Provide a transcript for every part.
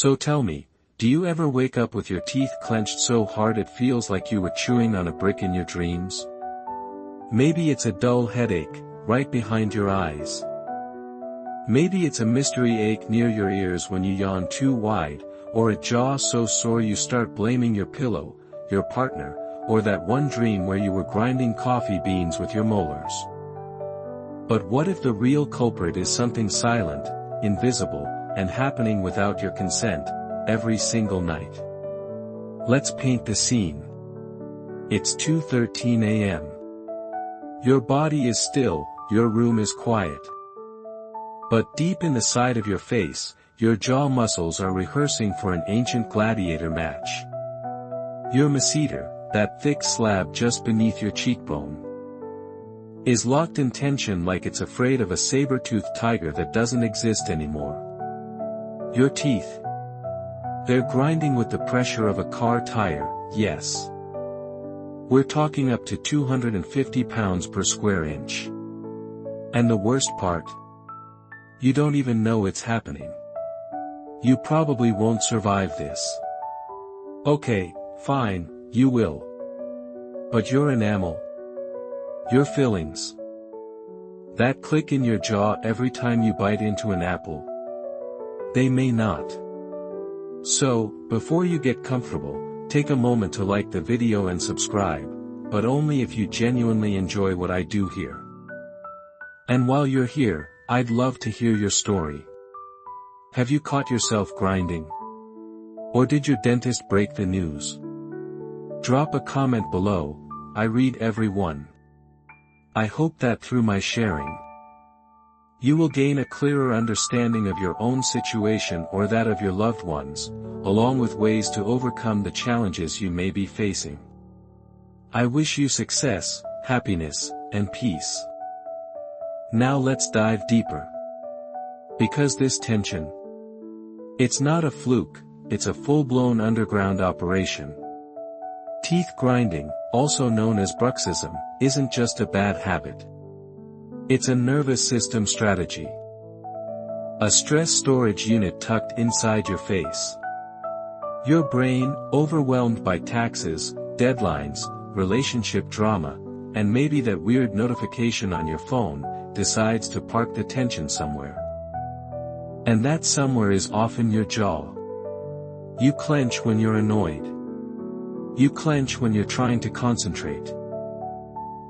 So tell me, do you ever wake up with your teeth clenched so hard it feels like you were chewing on a brick in your dreams? Maybe it's a dull headache, right behind your eyes. Maybe it's a mystery ache near your ears when you yawn too wide, or a jaw so sore you start blaming your pillow, your partner, or that one dream where you were grinding coffee beans with your molars. But what if the real culprit is something silent, invisible, and happening without your consent, every single night? Let's paint the scene. It's 2:13 a.m. Your body is still, your room is quiet. But deep in the side of your face, your jaw muscles are rehearsing for an ancient gladiator match. Your masseter, that thick slab just beneath your cheekbone, is locked in tension like it's afraid of a saber-toothed tiger that doesn't exist anymore. Your teeth, they're grinding with the pressure of a car tire, yes. We're talking up to 250 pounds per square inch. And the worst part? You don't even know it's happening. You probably won't survive this. Okay, fine, you will. But your enamel, your fillings, that click in your jaw every time you bite into an apple, they may not. So, before you get comfortable, take a moment to like the video and subscribe, but only if you genuinely enjoy what I do here. And while you're here, I'd love to hear your story. Have you caught yourself grinding? Or did your dentist break the news? Drop a comment below, I read every one. I hope that through my sharing, you will gain a clearer understanding of your own situation or that of your loved ones, along with ways to overcome the challenges you may be facing. I wish you success, happiness, and peace. Now let's dive deeper. Because this tension, it's not a fluke, it's a full-blown underground operation. Teeth grinding, also known as Bruxism, isn't just a bad habit. It's a nervous system strategy. A stress storage unit tucked inside your face. Your brain, overwhelmed by taxes, deadlines, relationship drama, and maybe that weird notification on your phone, decides to park the tension somewhere. And that somewhere is often your jaw. You clench when you're annoyed. You clench when you're trying to concentrate.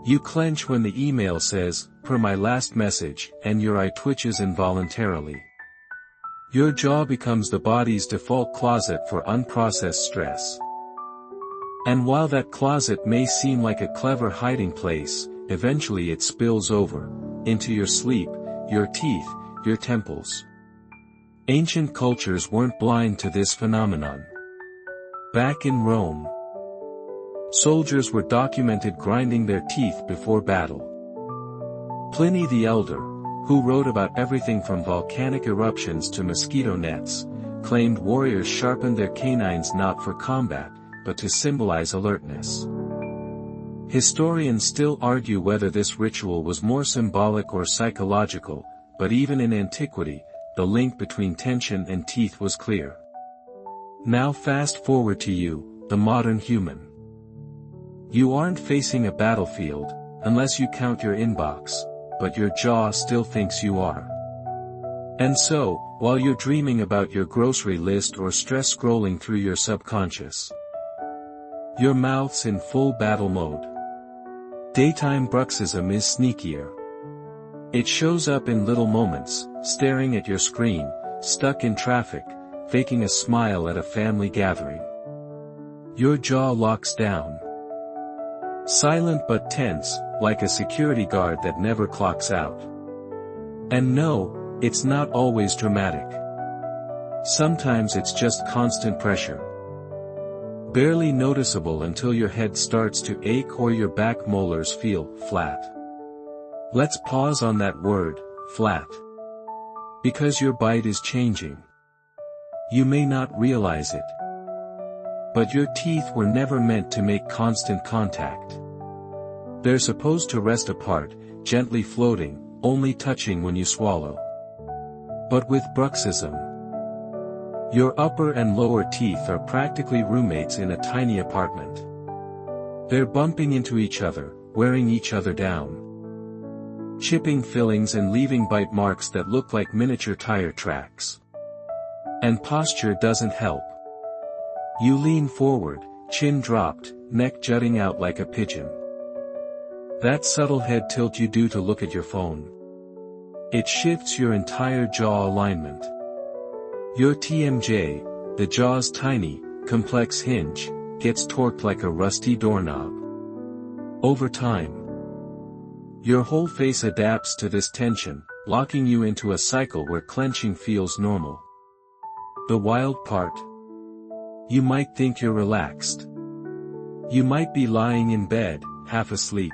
You clench when the email says, "Per my last message," and your eye twitches involuntarily. Your jaw becomes the body's default closet for unprocessed stress. And while that closet may seem like a clever hiding place, eventually it spills over into your sleep, your teeth, your temples. Ancient cultures weren't blind to this phenomenon. Back in Rome, soldiers were documented grinding their teeth before battle. Pliny the Elder, who wrote about everything from volcanic eruptions to mosquito nets, claimed warriors sharpened their canines not for combat, but to symbolize alertness. Historians still argue whether this ritual was more symbolic or psychological, but even in antiquity, the link between tension and teeth was clear. Now fast forward to you, the modern human. You aren't facing a battlefield, unless you count your inbox, but your jaw still thinks you are. And so, while you're dreaming about your grocery list or stress scrolling through your subconscious, your mouth's in full battle mode. Daytime bruxism is sneakier. It shows up in little moments, staring at your screen, stuck in traffic, faking a smile at a family gathering. Your jaw locks down. Silent but tense, like a security guard that never clocks out. And no, it's not always dramatic. Sometimes it's just constant pressure. Barely noticeable until your head starts to ache or your back molars feel flat. Let's pause on that word, flat. Because your bite is changing. You may not realize it. But your teeth were never meant to make constant contact. They're supposed to rest apart, gently floating, only touching when you swallow. But with bruxism, Your upper and lower teeth are practically roommates in a tiny apartment. They're bumping into each other, wearing each other down, chipping fillings and leaving bite marks that look like miniature tire tracks. And posture doesn't help. You lean forward, chin dropped, neck jutting out like a pigeon. That subtle head tilt you do to look at your phone. It shifts your entire jaw alignment. Your TMJ, the jaw's tiny, complex hinge, gets torqued like a rusty doorknob. Over time, your whole face adapts to this tension, locking you into a cycle where clenching feels normal. The wild part? You might think you're relaxed. You might be lying in bed, half asleep,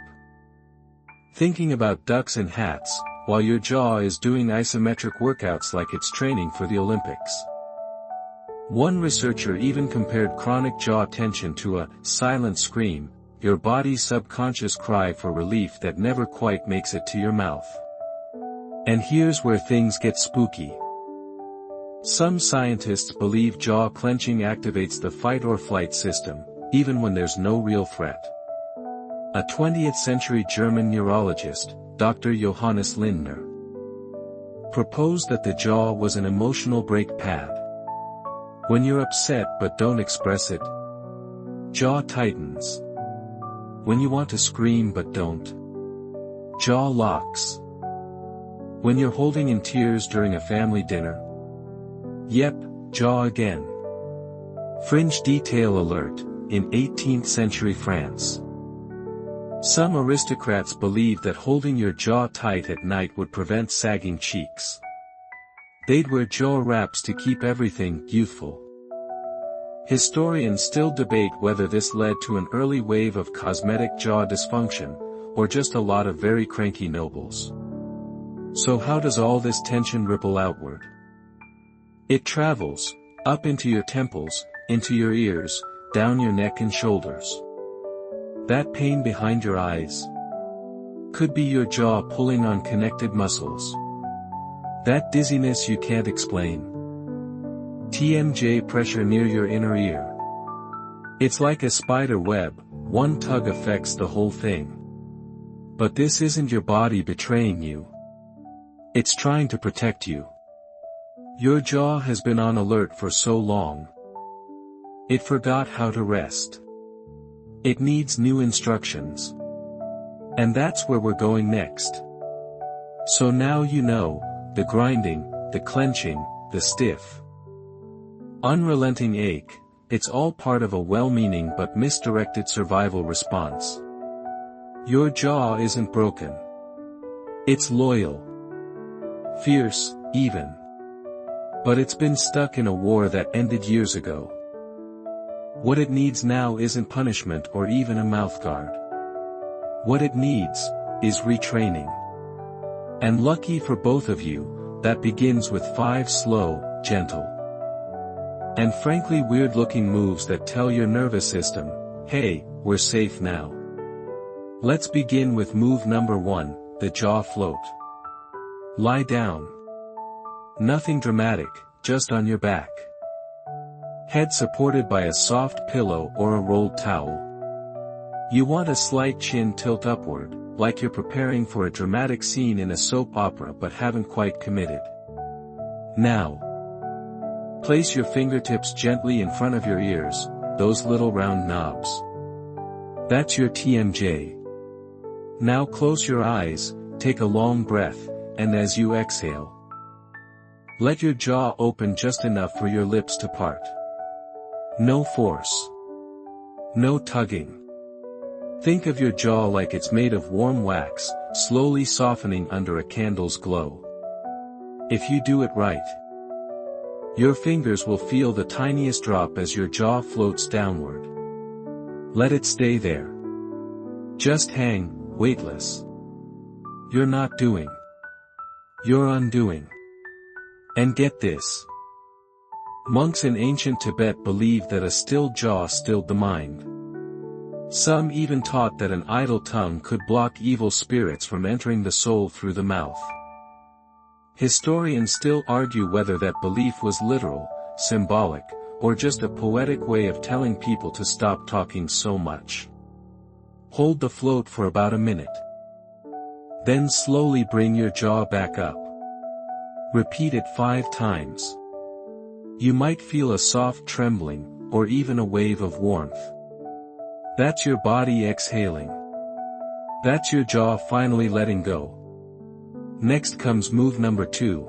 thinking about ducks and hats, while your jaw is doing isometric workouts like it's training for the Olympics. One researcher even compared chronic jaw tension to a silent scream, your body's subconscious cry for relief that never quite makes it to your mouth. And here's where things get spooky. Some scientists believe jaw clenching activates the fight or flight system, even when there's no real threat. A 20th century German neurologist, Dr. Johannes Lindner, proposed that the jaw was an emotional brake pad. When you're upset but don't express it, jaw tightens. When you want to scream but don't, jaw locks. When you're holding in tears during a family dinner, yep, jaw again. Fringe detail alert, in 18th century France. Some aristocrats believed that holding your jaw tight at night would prevent sagging cheeks. They'd wear jaw wraps to keep everything youthful. Historians still debate whether this led to an early wave of cosmetic jaw dysfunction, or just a lot of very cranky nobles. So how does all this tension ripple outward? It travels, up into your temples, into your ears, down your neck and shoulders. That pain behind your eyes could be your jaw pulling on connected muscles. That dizziness you can't explain. TMJ pressure near your inner ear. It's like a spider web, one tug affects the whole thing. But this isn't your body betraying you. It's trying to protect you. Your jaw has been on alert for so long. It forgot how to rest. It needs new instructions. And that's where we're going next. So now you know, the grinding, the clenching, the stiff, unrelenting ache, it's all part of a well-meaning but misdirected survival response. Your jaw isn't broken. It's loyal. Fierce, even. But it's been stuck in a war that ended years ago. What it needs now isn't punishment or even a mouthguard. What it needs is retraining. And lucky for both of you, that begins with 5 slow, gentle, and frankly weird-looking moves that tell your nervous system, hey, we're safe now. Let's begin with move number 1, the jaw float. Lie down. Nothing dramatic, just on your back. Head supported by a soft pillow or a rolled towel. You want a slight chin tilt upward, like you're preparing for a dramatic scene in a soap opera but haven't quite committed. Now, place your fingertips gently in front of your ears, those little round knobs. That's your TMJ. Now close your eyes, take a long breath, and as you exhale, let your jaw open just enough for your lips to part. No force. No tugging. Think of your jaw like it's made of warm wax, slowly softening under a candle's glow. If you do it right, your fingers will feel the tiniest drop as your jaw floats downward. Let it stay there. Just hang, weightless. You're not doing. You're undoing. And get this. Monks in ancient Tibet believed that a still jaw stilled the mind. Some even taught that an idle tongue could block evil spirits from entering the soul through the mouth. Historians still argue whether that belief was literal, symbolic, or just a poetic way of telling people to stop talking so much. Hold the float for about a minute. Then slowly bring your jaw back up. Repeat it 5 times. You might feel a soft trembling, or even a wave of warmth. That's your body exhaling. That's your jaw finally letting go. Next comes move number 2.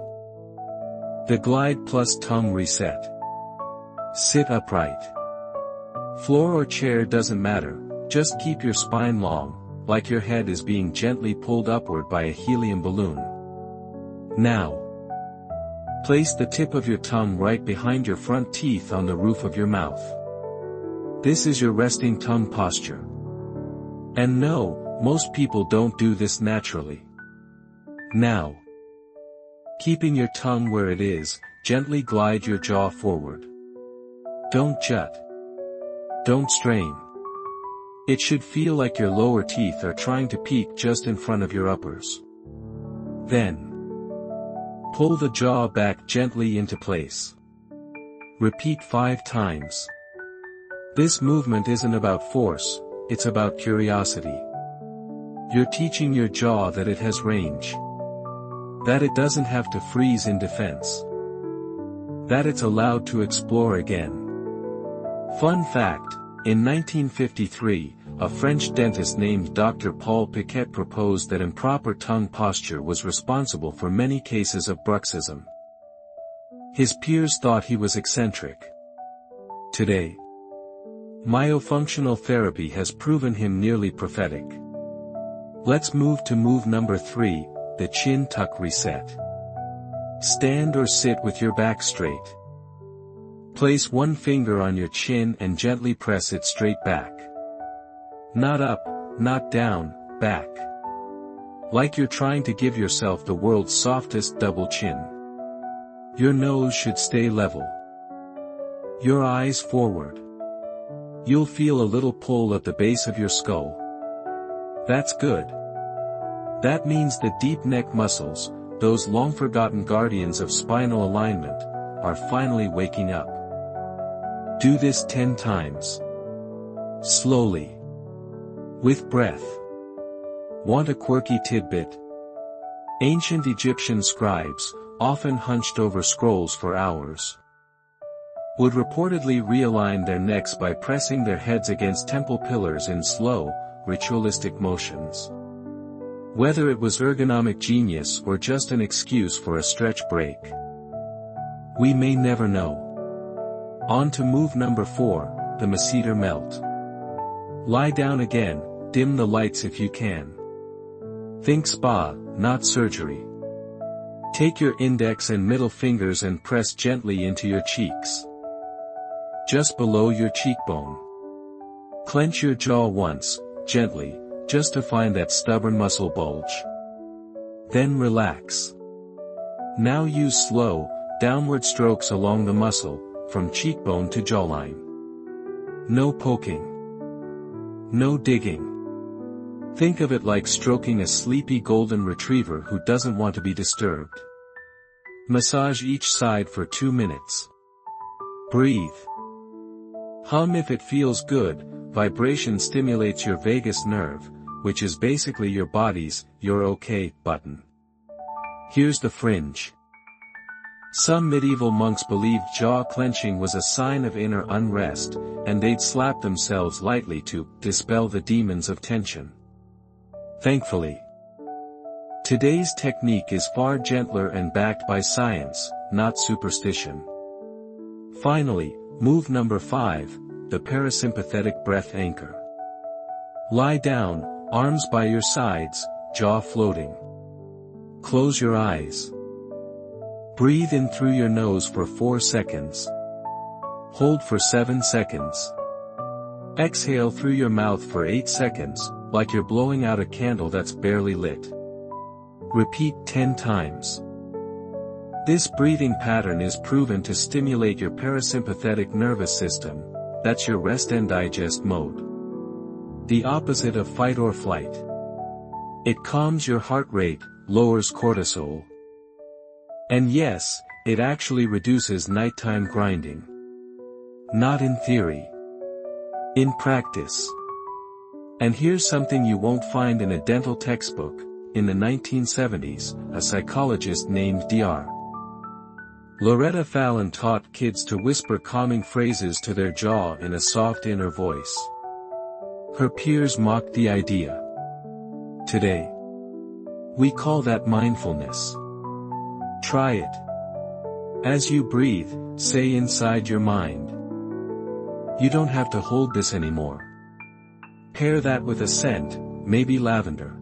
The glide plus tongue reset. Sit upright. Floor or chair doesn't matter, just keep your spine long, like your head is being gently pulled upward by a helium balloon. Now, place the tip of your tongue right behind your front teeth on the roof of your mouth. This is your resting tongue posture. And no, most people don't do this naturally. Now, keeping your tongue where it is, gently glide your jaw forward. Don't jut. Don't strain. It should feel like your lower teeth are trying to peek just in front of your uppers. Then, pull the jaw back gently into place. Repeat 5 times. This movement isn't about force, it's about curiosity. You're teaching your jaw that it has range. That it doesn't have to freeze in defense. That it's allowed to explore again. Fun fact, in 1953, a French dentist named Dr. Paul Piquet proposed that improper tongue posture was responsible for many cases of Bruxism. His peers thought he was eccentric. Today, myofunctional therapy has proven him nearly prophetic. Let's move to move number 3, the chin tuck reset. Stand or sit with your back straight. Place one finger on your chin and gently press it straight back. Not up, not down, back. Like you're trying to give yourself the world's softest double chin. Your nose should stay level. Your eyes forward. You'll feel a little pull at the base of your skull. That's good. That means the deep neck muscles, those long-forgotten guardians of spinal alignment, are finally waking up. Do this 10 times. Slowly. With breath. Want a quirky tidbit? Ancient Egyptian scribes, often hunched over scrolls for hours, would reportedly realign their necks by pressing their heads against temple pillars in slow, ritualistic motions. Whether it was ergonomic genius or just an excuse for a stretch break, we may never know. On to move number 4, the masseter melt. Lie down again, dim the lights if you can. Think spa, not surgery. Take your index and middle fingers and press gently into your cheeks. Just below your cheekbone. Clench your jaw once, gently, just to find that stubborn muscle bulge. Then relax. Now use slow, downward strokes along the muscle, from cheekbone to jawline. No poking. No digging. Think of it like stroking a sleepy golden retriever who doesn't want to be disturbed. Massage each side for 2 minutes. Breathe. Hum if it feels good. Vibration stimulates your vagus nerve, which is basically your body's "you're okay" button. Here's the fringe. Some medieval monks believed jaw clenching was a sign of inner unrest, and they'd slap themselves lightly to dispel the demons of tension. Thankfully, today's technique is far gentler and backed by science, not superstition. Finally, move number 5, the parasympathetic breath anchor. Lie down, arms by your sides, jaw floating. Close your eyes. Breathe in through your nose for 4 seconds. Hold for 7 seconds. Exhale through your mouth for 8 seconds, like you're blowing out a candle that's barely lit. Repeat 10 times. This breathing pattern is proven to stimulate your parasympathetic nervous system, that's your rest and digest mode. The opposite of fight or flight. It calms your heart rate, lowers cortisol. And yes, It actually reduces nighttime grinding. Not in theory. In practice. And here's something you won't find in a dental textbook. In the 1970s, a psychologist named Dr. Loretta Fallon taught kids to whisper calming phrases to their jaw in a soft inner voice. Her peers mocked the idea. Today, we call that mindfulness. Try it. As you breathe, say inside your mind, "You don't have to hold this anymore." Pair that with a scent, maybe lavender.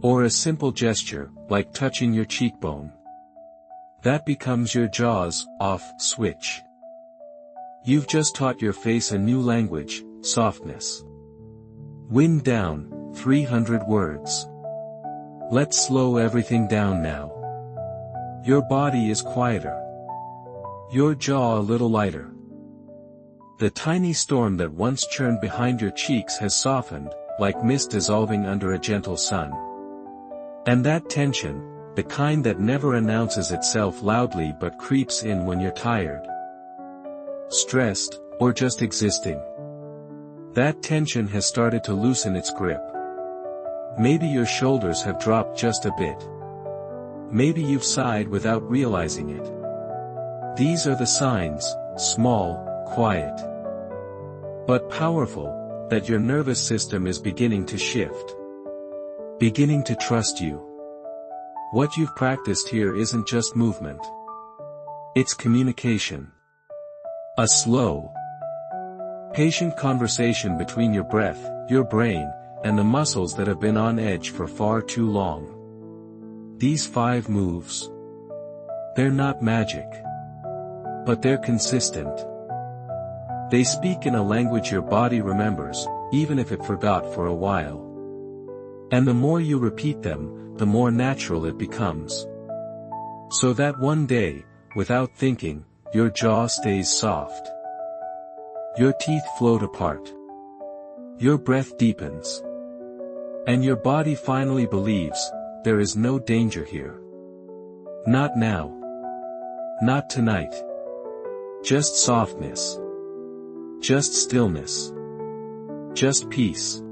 Or a simple gesture, like touching your cheekbone. That becomes your jaws off switch. You've just taught your face a new language, softness. Wind down, 300 words. Let's slow everything down now. Your body is quieter. Your jaw a little lighter. The tiny storm that once churned behind your cheeks has softened, like mist dissolving under a gentle sun. And that tension, the kind that never announces itself loudly but creeps in when you're tired, stressed, or just existing. That tension has started to loosen its grip. Maybe your shoulders have dropped just a bit. Maybe you've sighed without realizing it. These are the signs, small, quiet, but powerful, that your nervous system is beginning to shift. Beginning to trust you. What you've practiced here isn't just movement. It's communication. A slow, patient conversation between your breath, your brain, and the muscles that have been on edge for far too long. These 5 moves. They're not magic. But they're consistent. They speak in a language your body remembers, even if it forgot for a while. And the more you repeat them, the more natural it becomes. So that one day, without thinking, your jaw stays soft. Your teeth float apart. Your breath deepens. And your body finally believes, there is no danger here. Not now. Not tonight. Just softness. Just stillness. Just peace.